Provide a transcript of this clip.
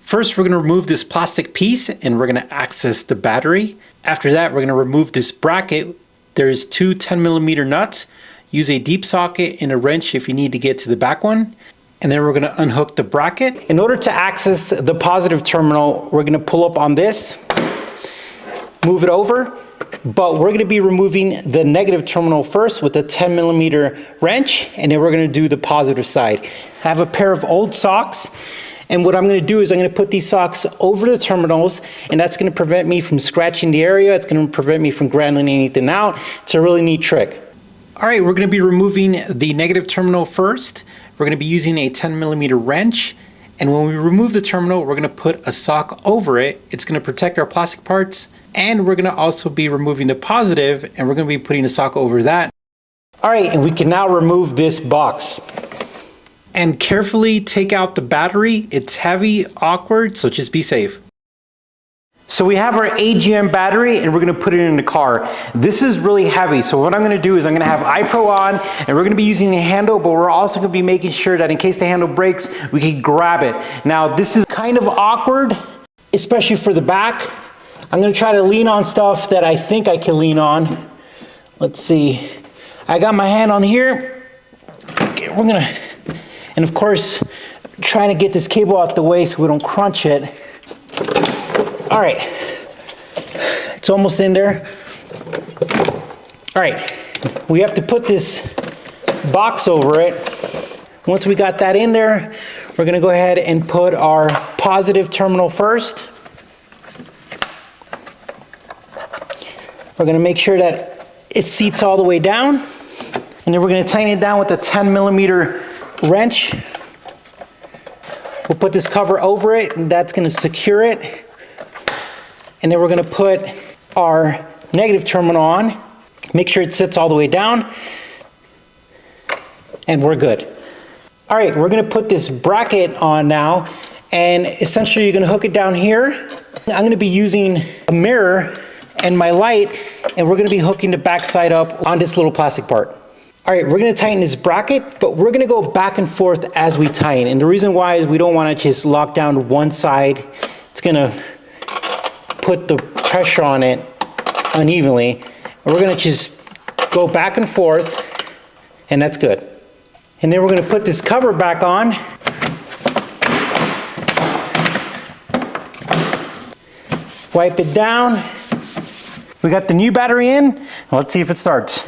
First, we're going to remove this plastic piece and we're going to access the battery. After that, we're going to remove this bracket. There's two 10mm nuts. Use a deep socket and a wrench if you need to get to the back one. And then we're going to unhook the bracket. In order to access the positive terminal, we're going to pull up on this, move it over, but we're going to be removing the negative terminal first with a 10mm wrench, and then we're going to do the positive side. I have a pair of old socks, and what I'm going to do is I'm going to put these socks over the terminals, and that's going to prevent me from scratching the area. It's going to prevent me from grinding anything out. It's a really neat trick. All right, we're going to be removing the negative terminal first. We're going to be using a 10mm wrench, and when we remove the terminal, we're going to put a sock over it. It's going to protect our plastic parts, and we're going to also be removing the positive, and we're going to be putting a sock over that. All right, and we can now remove this box. And carefully take out the battery. It's heavy, awkward, so just be safe. So we have our AGM battery and we're gonna put it in the car. This is really heavy, so what I'm gonna do is I'm gonna have iPro on and we're gonna be using a handle, but we're also gonna be making sure that in case the handle breaks, we can grab it. Now this is kind of awkward, especially for the back. I'm gonna try to lean on stuff that I think I can lean on. Let's see. I got my hand on here. Okay, we're gonna, and of course, trying to get this cable out the way so we don't crunch it. All right, it's almost in there. All right, we have to put this box over it. Once we got that in there, we're gonna go ahead and put our positive terminal first. We're gonna make sure that it seats all the way down. And then we're gonna tighten it down with a 10mm wrench. We'll put this cover over it and that's gonna secure it. And then we're gonna put our negative terminal on, make sure it sits all the way down, and we're good. All right, we're gonna put this bracket on now, and essentially you're gonna hook it down here. I'm gonna be using a mirror and my light, and we're gonna be hooking the back side up on this little plastic part. All right, we're gonna tighten this bracket, but we're gonna go back and forth as we tighten. And the reason why is we don't wanna just lock down one side. It's gonna put the pressure on it unevenly. And we're gonna just go back and forth, and that's good. And then we're gonna put this cover back on. Wipe it down. We got the new battery in. Let's see if it starts.